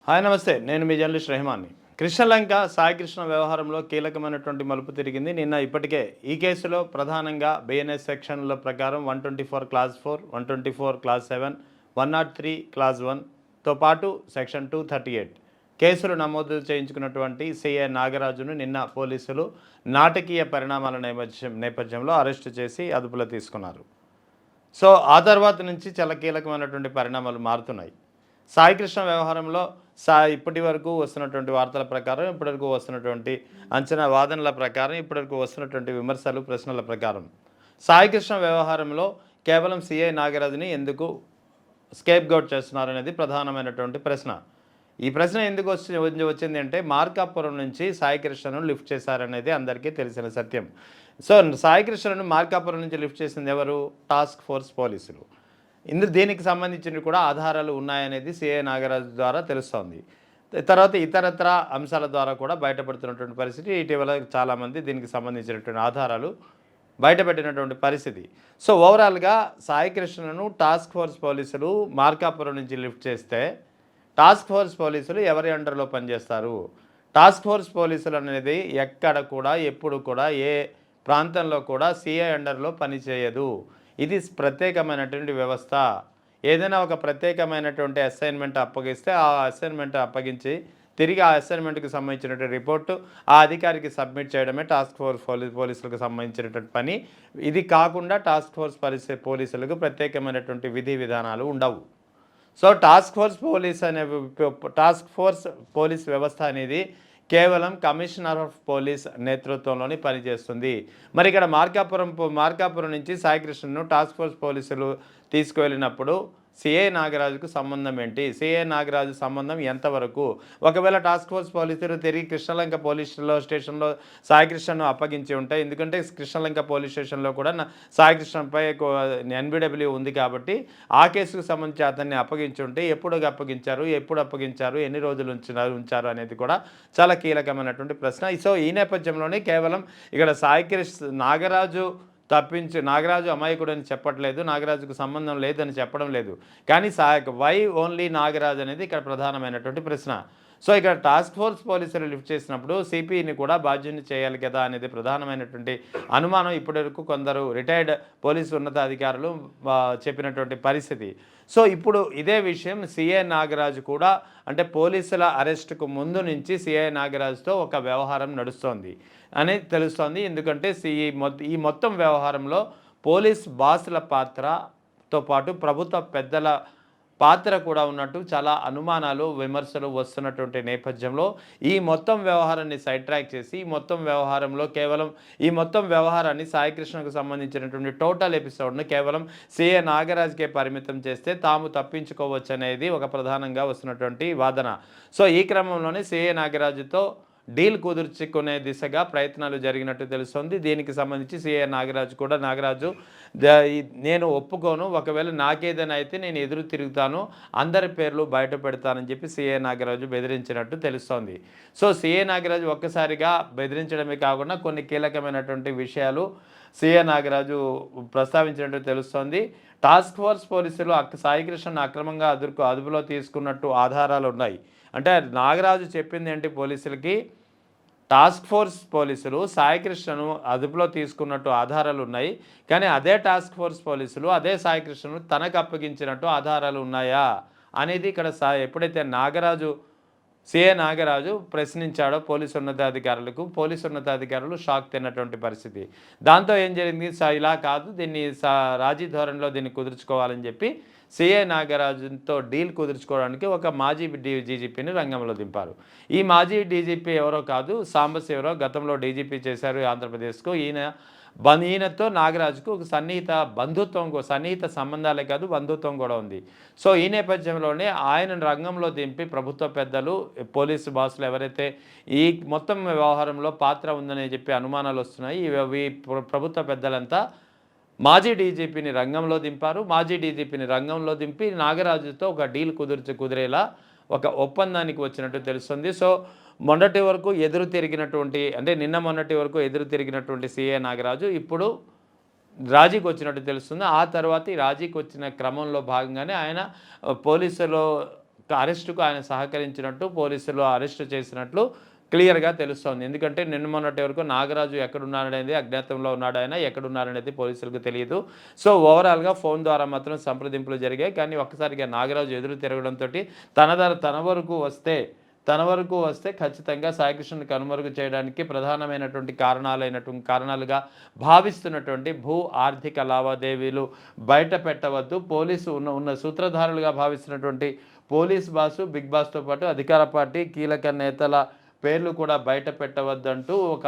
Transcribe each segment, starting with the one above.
Hi నమస్తే. నేను మీ journalist రెహమాన్ని. Krishnalanka Sai Krishna వ్యవహారంలో కీలకమైనటువంటి మలుపు తిరిగింది. నిన్న ఇప్పటికే ఈ కేసులో ప్రధానంగా బిఎన్ఎస్ సెక్షన్ల ప్రకారం 124 క్లాస్ 4, 124 క్లాస్ 7, 103 క్లాస్ 1తో పాటు సెక్షన్ 238 కేసులు నమోదు చేయించుకున్నటువంటి సిఐ నాగరాజును నిన్న పోలీసులు నాటకీయ పరిణామాల నేపథ్యంలో అరెస్టు చేసి అదుపులో తీసుకున్నారు. సో ఆ తర్వాత నుంచి చాలా కీలకమైనటువంటి పరిణామాలు మారుతున్నాయి. సాయి కృష్ణ వ్యవహారంలో ఇప్పటి వరకు వస్తున్నటువంటి వార్తల ప్రకారం, ఇప్పటివరకు వస్తున్నటువంటి అంచనా వాదనల ప్రకారం, ఇప్పటివరకు వస్తున్నటువంటి విమర్శలు, ప్రశ్నల ప్రకారం సాయి కృష్ణ వ్యవహారంలో కేవలం సిఐ నాగరాజుని ఎందుకు స్కేప్ గౌట్ చేస్తున్నారనేది ప్రధానమైనటువంటి ప్రశ్న. ఈ ప్రశ్న ఎందుకు వచ్చింది అంటే మార్కాపురం నుంచి సాయి కృష్ణను లిఫ్ట్ చేశారనేది అందరికీ తెలిసిన సత్యం. సో సాయి కృష్ణను మార్కాపురం నుంచి లిఫ్ట్ చేసింది ఎవరు? టాస్క్ ఫోర్స్ పోలీసులు. దీనికి సంబంధించినవి కూడా ఆధారాలు ఉన్నాయనేది సిఐ నాగరాజు ద్వారా తెలుస్తోంది. తర్వాత ఇతరత్ర అంశాల ద్వారా కూడా బయటపడుతున్నటువంటి పరిస్థితి. ఇటీవల చాలామంది దీనికి సంబంధించినటువంటి ఆధారాలు బయటపెట్టినటువంటి పరిస్థితి. సో ఓవరాల్గా సాయి కృష్ణను టాస్క్ ఫోర్స్ పోలీసులు మార్కాపురం నుంచి లిఫ్ట్ చేస్తే టాస్క్ ఫోర్స్ పోలీసులు ఎవరి అండర్లో పనిచేస్తారు? టాస్క్ ఫోర్స్ పోలీసులు అనేది ఎక్కడ కూడా ఎప్పుడు కూడా ఏ ప్రాంతంలో కూడా సిఐ అండర్లో పనిచేయదు. ఇది ప్రత్యేకమైనటువంటి వ్యవస్థ. ఏదైనా ఒక ప్రత్యేకమైనటువంటి అసైన్మెంట్ అప్పగిస్తే ఆ అసైన్మెంట్ అప్పగించి తిరిగి ఆ అసైన్మెంట్కి సంబంధించినటువంటి రిపోర్టు ఆ అధికారికి సబ్మిట్ చేయడమే టాస్క్ ఫోర్స్ పోలీసులకు సంబంధించినటువంటి పని. ఇది కాకుండా టాస్క్ ఫోర్స్ పోలీసులకు ప్రత్యేకమైనటువంటి విధి విధానాలు ఉండవు. సో టాస్క్ ఫోర్స్ పోలీస్ వ్యవస్థ అనేది కేవలం కమిషనర్ ఆఫ్ పోలీస్ నేతృత్వంలోని పనిచేస్తుంది. మరి ఇక్కడ మార్కాపురం నుంచి సాయి కృష్ణను టాస్క్ ఫోర్స్ పోలీసులు తీసుకువెళ్ళినప్పుడు సిఐ నాగరాజుకు సంబంధం ఏంటి? సిఐ నాగరాజు సంబంధం ఎంతవరకు? ఒకవేళ టాస్క్ ఫోర్స్ పోలీసులు తిరిగి కృష్ణలంక పోలీస్ స్టేషన్లో సాయి కృష్ణను అప్పగించి ఉంటాయి. ఎందుకంటే కృష్ణలంక పోలీస్ స్టేషన్లో కూడా సాయి కృష్ణపై ఎన్బిడబ్ల్యూ ఉంది కాబట్టి ఆ కేసుకు సంబంధించి అతన్ని అప్పగించి ఉంటే ఎప్పుడు అప్పగించారు, ఎన్ని రోజులు ఉంచారు అనేది కూడా చాలా కీలకమైనటువంటి ప్రశ్న. సో ఈ నేపథ్యంలోనే కేవలం ఇక్కడ నాగరాజు అమాయకుడు అని చెప్పట్లేదు, నాగరాజుకు సంబంధం లేదని చెప్పడం లేదు. కానీ వై ఓన్లీ నాగరాజు అనేది ఇక్కడ ప్రధానమైనటువంటి ప్రశ్న. సో ఇక్కడ టాస్క్ ఫోర్స్ పోలీసులు లిఫ్ట్ చేసినప్పుడు సిపిని కూడా బాధ్యుని చేయాలి కదా అనేది ప్రధానమైనటువంటి అనుమానం ఇప్పటివరకు కొందరు రిటైర్డ్ పోలీసు ఉన్నతాధికారులు చెప్పినటువంటి పరిస్థితి. సో ఇప్పుడు ఇదే విషయం సిఐ నాగరాజు కూడా, అంటే పోలీసుల అరెస్టుకు ముందు నుంచి సిఐ నాగరాజుతో ఒక వ్యవహారం నడుస్తోంది అనేది తెలుస్తోంది. ఎందుకంటే ఈ మొత్తం వ్యవహారంలో పోలీస్ బాసుల పాత్రతో పాటు ప్రభుత్వ పెద్దల పాత్ర కూడా ఉన్నట్టు చాలా అనుమానాలు, విమర్శలు వస్తున్నటువంటి నేపథ్యంలో ఈ మొత్తం వ్యవహారాన్ని సైడ్ ట్రాక్ చేసి ఈ మొత్తం వ్యవహారాన్ని సాయి కృష్ణకు సంబంధించినటువంటి టోటల్ ఎపిసోడ్ను కేవలం సిఐ నాగరాజ్కే పరిమితం చేస్తే తాము తప్పించుకోవచ్చు అనేది ఒక ప్రధానంగా వస్తున్నటువంటి వాదన. సో ఈ క్రమంలోనే సిఐ నాగరాజుతో డీల్ కుదుర్చుకునే దిశగా ప్రయత్నాలు జరిగినట్టు తెలుస్తుంది. దీనికి సంబంధించి సిఐ నాగరాజు నేను ఒప్పుకోను, ఒకవేళ నాకేదైనా అయితే నేను ఎదురు తిరుగుతాను, అందరి పేర్లు బయట పెడతానని చెప్పి సిఐ నాగరాజు బెదిరించినట్టు తెలుస్తోంది. సో సిఐ నాగరాజు ఒక్కసారిగా బెదిరించడమే కాకుండా కొన్ని కీలకమైనటువంటి విషయాలు సిఐ నాగరాజు ప్రస్తావించినట్టు తెలుస్తోంది. టాస్క్ ఫోర్స్ పోలీసులు సాయి కృష్ణను అక్రమంగా అదుపులో తీసుకున్నట్టు ఆధారాలు ఉన్నాయి. అంటే నాగరాజు చెప్పింది ఏంటి పోలీసులకి? టాస్క్ ఫోర్స్ పోలీసులు సాయి కృష్ణను అదుపులో తీసుకున్నట్టు ఆధారాలు ఉన్నాయి, కానీ అదే టాస్క్ ఫోర్స్ పోలీసులు అదే సాయి కృష్ణను తనకు అప్పగించినట్టు ఆధారాలు ఉన్నాయా అనేది ఇక్కడ ఎప్పుడైతే సిఐ నాగరాజు ప్రశ్నించాడో పోలీసు ఉన్నతాధికారులు షాక్ తిన్నటువంటి పరిస్థితి. దాంతో ఏం జరిగింది? ఇలా కాదు, దీన్ని రాజీ ధోరణిలో దీన్ని కుదుర్చుకోవాలని చెప్పి సిఐ నాగరాజుతో డీల్ కుదుర్చుకోవడానికి ఒక మాజీ డీజీపీని రంగంలో దింపారు. ఈ మాజీ డీజీపీ ఎవరో కాదు, సాంబశివరావు. గతంలో డీజీపీ చేశారు ఆంధ్రప్రదేశ్కు. ఈయనతో నాగరాజుకు ఒక సన్నిహిత సంబంధాలే కాదు, బంధుత్వం కూడా ఉంది. సో ఈ నేపథ్యంలోనే ఆయన రంగంలో దింపి ప్రభుత్వ పెద్దలు, పోలీసు బాసులు ఎవరైతే ఈ మొత్తం వ్యవహారంలో పాత్ర ఉందని చెప్పి అనుమానాలు వస్తున్నాయి, ఈ ప్రభుత్వ పెద్దలంతా మాజీ డీజీపీని రంగంలో దింపారు. మాజీ డీజీపీని రంగంలో దింపి నాగరాజుతో ఒక డీల్ కుదిరేలా ఒక ఒప్పందానికి వచ్చినట్టు తెలుస్తుంది. సో నిన్న మొన్నటి వరకు ఎదురు తిరిగినటువంటి సిఐ నాగరాజు ఇప్పుడు రాజీకి వచ్చినట్టు తెలుస్తుంది. ఆ తర్వాత ఈ రాజీకి వచ్చిన క్రమంలో భాగంగానే ఆయన పోలీసులో అరెస్టుకు ఆయన సహకరించినట్టు పోలీసులు అరెస్టు చేసినట్లు క్లియర్‌గా తెలుస్తోంది. ఎందుకంటే నిన్న మొన్నటి వరకు నాగరాజు ఎక్కడున్నాడనేది అజ్ఞాతంలో ఉన్నాడు ఆయన. ఎక్కడున్నారనేది పోలీసులకు తెలియదు. సో, ఓవరాల్‌గా ఫోన్ ద్వారా మాత్రం సంప్రదింపులు జరిగాయి. కానీ ఒక్కసారిగా నాగరాజు ఎదురు తిరగడంతోటి తన వరకు వస్తే ఖచ్చితంగా సాయికృష్ణని కనుమరుగు చేయడానికి ప్రధానమైనటువంటి కారణాలుగా భావిస్తున్నటువంటి ఆర్థిక లావాదేవీలు బయట పెట్టవద్దు. పోలీసు ఉన్న సూత్రధారులుగా భావిస్తున్నటువంటి పోలీస్ బాసు, బిగ్ బాస్‌తో పాటు అధికార పార్టీ కీలక నేతల పేర్లు కూడా బయట పెట్టవద్దంటూ ఒక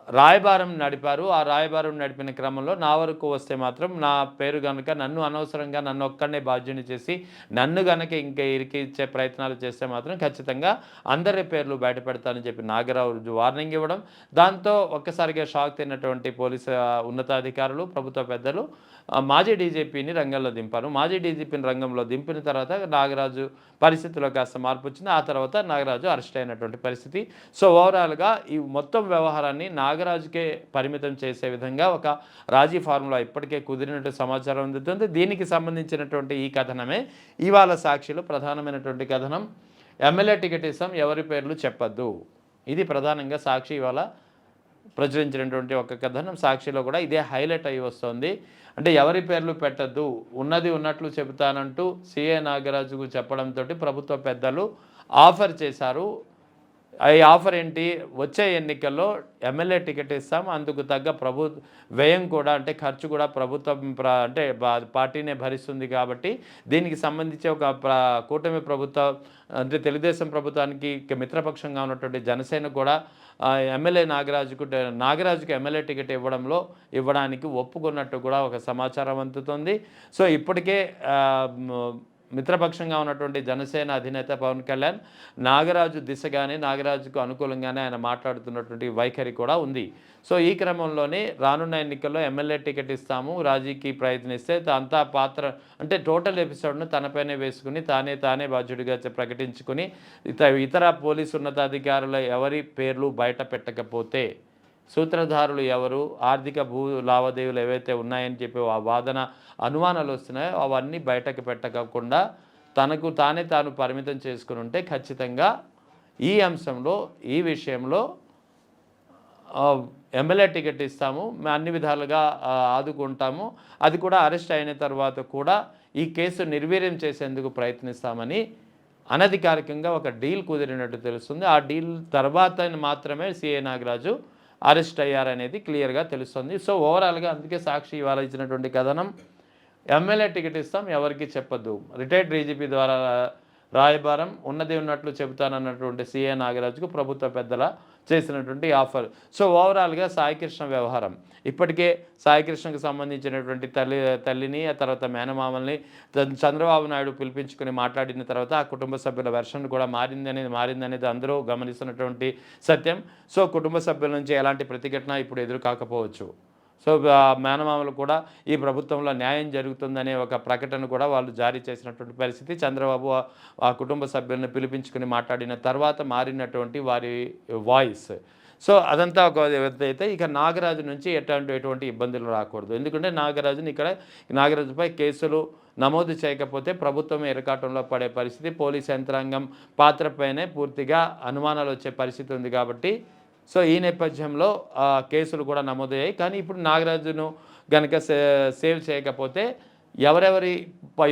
రాయబారం నడిపారు. ఆ రాయబారం నడిపిన క్రమంలో నా వరకు వస్తే మాత్రం నా పేరు గనక అనవసరంగా నన్నొక్కడినే బాధ్యుని చేసి నన్ను గనక ఇంకా ఇరికిచ్చే ప్రయత్నాలు చేస్తే మాత్రం ఖచ్చితంగా అందరి పేర్లు బయట పెడతానని చెప్పి నాగరాజు వార్నింగ్ ఇవ్వడం, దాంతో ఒక్కసారిగా షాక్ తిన్నటువంటి పోలీసు ఉన్నతాధికారులు, ప్రభుత్వ పెద్దలు మాజీ డీజీపీని రంగంలో దింపారు. మాజీ డీజీపీని రంగంలో దింపిన తర్వాత నాగరాజు పరిస్థితిలో కాస్త మార్పు వచ్చింది. ఆ తర్వాత నాగరాజు అరెస్ట్ అయినటువంటి పరిస్థితి. సో, ఓవరాల్‌గా ఈ మొత్తం వ్యవహారాన్ని నాగరాజుకే పరిమితం చేసే విధంగా ఒక రాజీ ఫార్ములా ఇప్పటికే కుదిరినట్టు సమాచారం అందుతుంది. దీనికి సంబంధించినటువంటి ఈ కథనమే ఇవాళ సాక్షిలో ప్రధానమైనటువంటి కథనం. ఎమ్మెల్యే టికెట్ ఇస్తాం, ఎవరి పేర్లు చెప్పొద్దు. ఇది ప్రధానంగా సాక్షి ఇవాళ ప్రచురించినటువంటి ఒక కథనం. సాక్షిలో కూడా ఇదే హైలైట్ అయ్యి వస్తోంది. అంటే ఎవరి పేర్లు పెట్టద్దు, ఉన్నది ఉన్నట్లు చెబుతానంటూ సీఏ నాగరాజుకు చెప్పడంతో ప్రభుత్వ పెద్దలు ఆఫర్ చేశారు. ఈ ఆఫర్ ఏంటి? వచ్చే ఎన్నికల్లో ఎమ్మెల్యే టికెట్ ఇస్తాం, అందుకు తగ్గ వ్యయం కూడా అంటే ఖర్చు కూడా ప్రభుత్వం అంటే పార్టీనే భరిస్తుంది కాబట్టి దీనికి సంబంధించి ఒక కూటమి ప్రభుత్వం అంటే తెలుగుదేశం ప్రభుత్వానికి మిత్రపక్షంగా ఉన్నటువంటి జనసేన కూడా నాగరాజుకు ఎమ్మెల్యే టికెట్ ఇవ్వడానికి ఒప్పుకున్నట్టు కూడా ఒక సమాచారం అందుతుంది. సో, ఇప్పటికే మిత్రపక్షంగా ఉన్నటువంటి జనసేన అధినేత పవన్ కళ్యాణ్ నాగరాజు దిశగానే, నాగరాజుకు అనుకూలంగానే ఆయన మాట్లాడుతున్నటువంటి వైఖరి కూడా ఉంది. సో, ఈ క్రమంలోనే రానున్న ఎన్నికల్లో ఎమ్మెల్యే టికెట్ ఇస్తాము, రాజీకి ప్రయత్నిస్తే అంతా పాత్ర అంటే టోటల్ ఎపిసోడ్ను తనపైనే వేసుకుని తానే బాధ్యుడిగా ప్రకటించుకుని ఇతర పోలీసు ఉన్నతాధికారుల ఎవరి పేర్లు బయట పెట్టకపోతే సూత్రధారులు ఎవరు, ఆర్థిక లావాదేవీలు ఏవైతే ఉన్నాయని చెప్పి ఆ వాదన అనుమానాలు వస్తున్నాయో అవన్నీ బయటకు పెట్టకుండా తాను పరిమితం చేసుకుని ఉంటే ఖచ్చితంగా ఈ అంశంలో, ఈ విషయంలో ఎమ్మెల్యే టికెట్ ఇస్తాము, అన్ని విధాలుగా ఆదుకుంటాము, అది కూడా అరెస్ట్ అయిన తర్వాత కూడా ఈ కేసు నిర్వీర్యం చేసేందుకు ప్రయత్నిస్తామని అనధికారికంగా ఒక డీల్ కుదిరినట్టు తెలుస్తుంది. ఆ డీల్ తర్వాత మాత్రమే సీఏ నాగరాజు అరెస్ట్ అయ్యారనేది క్లియర్గా తెలుస్తుంది. సో, ఓవరాల్గా అందుకే సాక్షి ఇవాళ ఇచ్చినటువంటి కథనం ఎమ్మెల్యే టికెట్ ఇస్తాం, ఎవరికి చెప్పొద్దు. రిటైర్డ్ డీజీపీ ద్వారా రాయబారం, ఉన్నది ఉన్నట్లు చెబుతానన్నటువంటి సీఏ నాగరాజుకు ప్రభుత్వ పెద్దల చేసినటువంటి ఆఫర్. సో, ఓవరాల్గా సాయికృష్ణ వ్యవహారం ఇప్పటికే సాయికృష్ణకు సంబంధించినటువంటి తల్లిని, ఆ తర్వాత మేనమామల్ని చంద్రబాబు నాయుడు పిలిపించుకుని మాట్లాడిన తర్వాత ఆ కుటుంబ సభ్యుల వెర్షన్ కూడా మారిందనేది అందరూ గమనిస్తున్నటువంటి సత్యం. సో, కుటుంబ సభ్యుల నుంచి ఎలాంటి ప్రతిఘటన ఇప్పుడు ఎదురు కాకపోవచ్చు. సో, మేనమామలు కూడా ఈ ప్రభుత్వంలో న్యాయం జరుగుతుందనే ఒక ప్రకటన కూడా వాళ్ళు జారీ చేసినటువంటి పరిస్థితి. చంద్రబాబు ఆ కుటుంబ సభ్యులను పిలిపించుకుని మాట్లాడిన తర్వాత మారినటువంటి వారి వాయిస్. సో, అదంతా ఒక అయితే ఇక నాగరాజు నుంచి ఎటువంటి ఇబ్బందులు రాకూడదు. ఎందుకంటే నాగరాజుపై కేసులు నమోదు చేయకపోతే ప్రభుత్వం ఇరకాటంలో పడే పరిస్థితి, పోలీస్ యంత్రాంగం పాత్రపైనే పూర్తిగా అనుమానాలు వచ్చే పరిస్థితి ఉంది కాబట్టి సో, ఈ నేపథ్యంలో కేసులు కూడా నమోదయ్యాయి. కానీ ఇప్పుడు నాగరాజును గనక సేవ్ చేయకపోతే ఎవరెవరి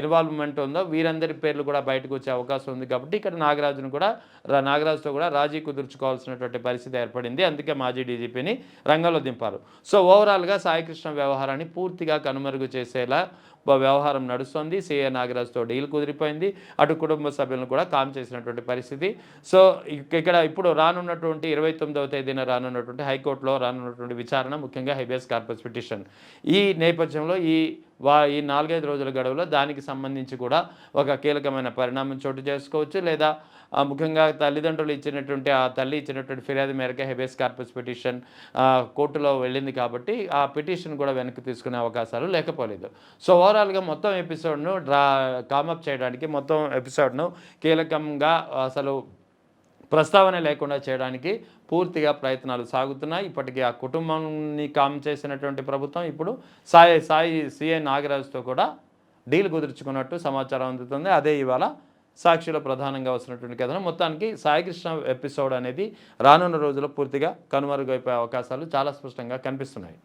ఇన్వాల్వ్మెంట్ ఉందో వీరందరి పేర్లు కూడా బయటకు వచ్చే అవకాశం ఉంది కాబట్టి ఇక్కడ నాగరాజుతో కూడా రాజీ కుదుర్చుకోవాల్సినటువంటి పరిస్థితి ఏర్పడింది. అందుకే మాజీ డీజీపీని రంగంలో దింపారు. సో, ఓవరాల్గా సాయికృష్ణ వ్యవహారాన్ని పూర్తిగా కనుమరుగు చేసేలా వ్యవహారం నడుస్తోంది. సీఏ నాగరాజుతో డీల్ కుదిరిపోయింది. అటు కుటుంబ సభ్యులను కూడా కామ్ చేసినటువంటి పరిస్థితి. సో, ఇప్పుడు రానున్నటువంటి 29వ తేదీన హైకోర్టులో రానున్నటువంటి విచారణ, ముఖ్యంగా హెబియస్ కార్పస్ పిటిషన్. ఈ నేపథ్యంలో ఈ 4-5 రోజుల గడువులో దానికి సంబంధించి కూడా ఒక కీలకమైన పరిణామం చోటు చేసుకోవచ్చు. లేదా ముఖ్యంగా తల్లి ఇచ్చినటువంటి ఫిర్యాదు మేరకు హెబియస్ కార్పస్ పిటిషన్ కోర్టులో వెళ్ళింది కాబట్టి ఆ పిటిషన్ కూడా వెనక్కి తీసుకునే అవకాశాలు లేకపోలేదు. సో, ఓవరాల్గా మొత్తం ఎపిసోడ్ను కామప్ చేయడానికి, మొత్తం ఎపిసోడ్ను కీలకంగా అసలు ప్రస్తావన లేకుండా చేయడానికి పూర్తిగా ప్రయత్నాలు సాగుతున్నాయి. ఇప్పటికీ ఆ కుటుంబాన్ని కామ్ చేసినటువంటి ప్రభుత్వం ఇప్పుడు సీఏ నాగరాజుతో కూడా డీల్ కుదుర్చుకున్నట్టు సమాచారం అందుతుంది. అదే ఇవాళ సాక్షిలో ప్రధానంగా వస్తున్నటువంటి కథనం. మొత్తానికి సాయికృష్ణ ఎపిసోడ్ అనేది రానున్న రోజుల్లో పూర్తిగా కనుమరుగైపోయే అవకాశాలు చాలా స్పష్టంగా కనిపిస్తున్నాయి.